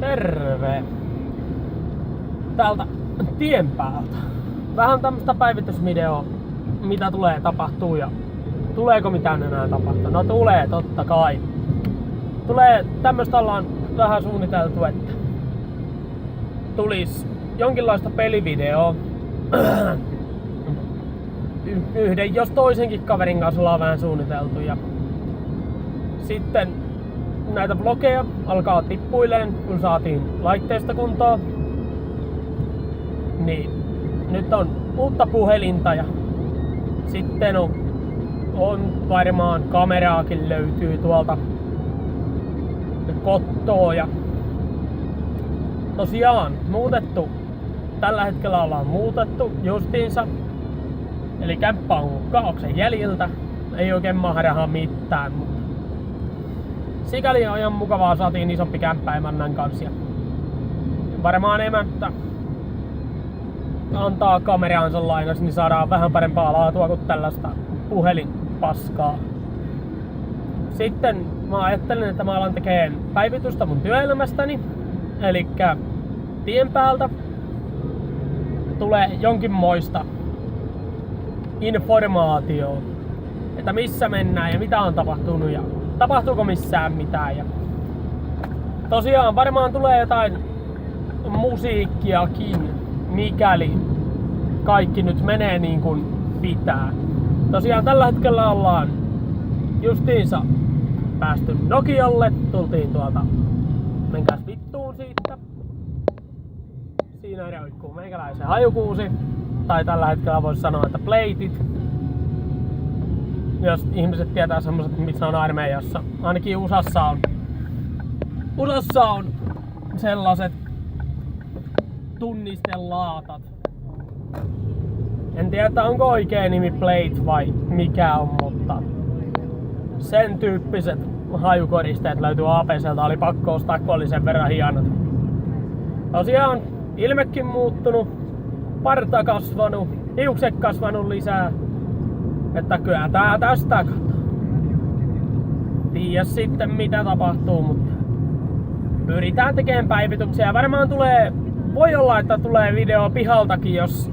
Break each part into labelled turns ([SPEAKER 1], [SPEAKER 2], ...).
[SPEAKER 1] Terve! Täältä tien päältä. Vähän tämmöstä päivitysvideoa, mitä tulee tapahtuu ja tuleeko mitään enää tapahtua. No tulee totta kai. Tulee tämmöstä ollaan vähän suunniteltu, että tulis jonkinlaista pelivideoa. Yhden jos toisenkin kaverin kanssa ollaan vähän suunniteltu ja sitten näitä vlogeja alkaa tippuileen, kun saatiin laitteista kuntoon. Niin nyt on uutta puhelinta ja sitten on varmaan kameraakin löytyy tuolta kotoa ja tosiaan muutettu. Tällä hetkellä ollaan muutettu justiinsa. Eli kämppä on kaauksen jäljiltä. Ei oikein mahdahan mitään, mutta sikäli on ihan mukavaa, saatiin isompi kämppä emännän kanssa. Varmaan emäntä antaa kameraansa lainas, niin saadaan vähän parempaa laatua kuin tällaista puhelinpaskaa. Sitten mä ajattelin, että mä alan tekemään päivitystä mun työelämästäni. Elikkä tien päältä tulee jonkinmoista informaatioa, että missä mennään ja mitä on tapahtunut ja tapahtuuko missään mitään. Ja tosiaan varmaan tulee jotain musiikkiakin, mikäli kaikki nyt menee niin kuin pitää. Tosiaan tällä hetkellä ollaan justiinsa päästy Nokialle, tultiin tuolta, menkääs vittuun siitä. Siinä roikkuu meikäläisen hajukuusi, tai tällä hetkellä voisi sanoa, että pleitit. Jos ihmiset tietää semmoset, missä on armeijassa. Ainakin USAssa on sellaiset tunnistelaatat. En tiedä, onko oikea nimi plate vai mikä on, mutta sen tyyppiset hajukoristeet löytyy APCltä. Oli pakko ostaa, kun oli sen verran hienot. Tosiaan ilmekin muuttunut, parta kasvanut, hiukset kasvanut lisää. Että kyllä tää tästä tiedä sitten mitä tapahtuu, mutta pyritään tekemään päivityksiä. Varmaan voi olla, että tulee video pihaltakin, jos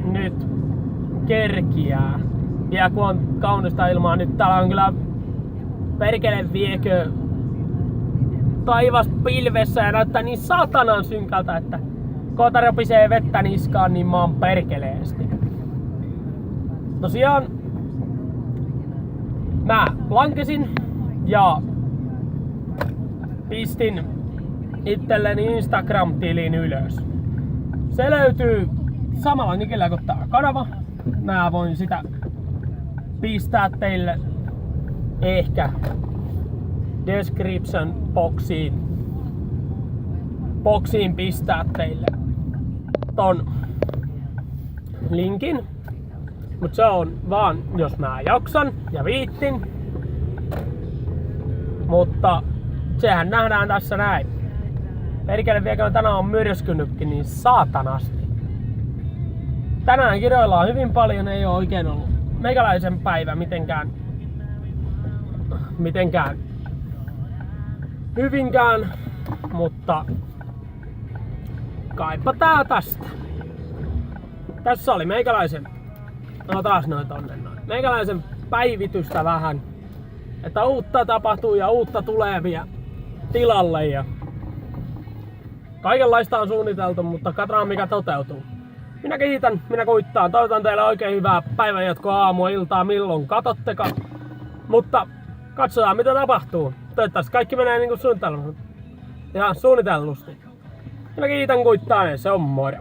[SPEAKER 1] nyt kerkiää. Ja kun on kaunista ilmaa, nyt täällä on kyllä perkele viekö taivas pilvessä ja näyttää niin satanan synkältä, että kun ropisee vettä niskaan, niin mä oon perkeleesti. Tosiaan mä lankesin ja pistin itselleni Instagram-tilin ylös. Se löytyy samalla nikellä kuin tää kanava. Mä voin sitä pistää teille ehkä description boxiin pistää teille ton linkin. Mut se on vaan jos mä jaksan ja viittin. Mutta sehän nähdään tässä näin. Perkele viekö tänään on myrskynytkin niin saatanasti. Tänään kiroillaan hyvin paljon, ei oo oikein ollut meikäläisen päivä mitenkään hyvinkään, mutta kaipa tää tästä. Tässä oli meikäläisen, no taas noin tonne noin. Meikäläisen päivitystä vähän, että uutta tapahtuu ja uutta tulevia tilalle ja kaikenlaista on suunniteltu, mutta katsotaan mikä toteutuu. Minä kiitän, minä kuittaan. Toivotan teille oikein hyvää päivänjatkoa, aamua, iltaa, milloin katottekaan. Mutta katsotaan mitä tapahtuu. Toivottavasti kaikki menee niin kuin suunnitellusti. Minä kiitän, kuittaan ja se on moro.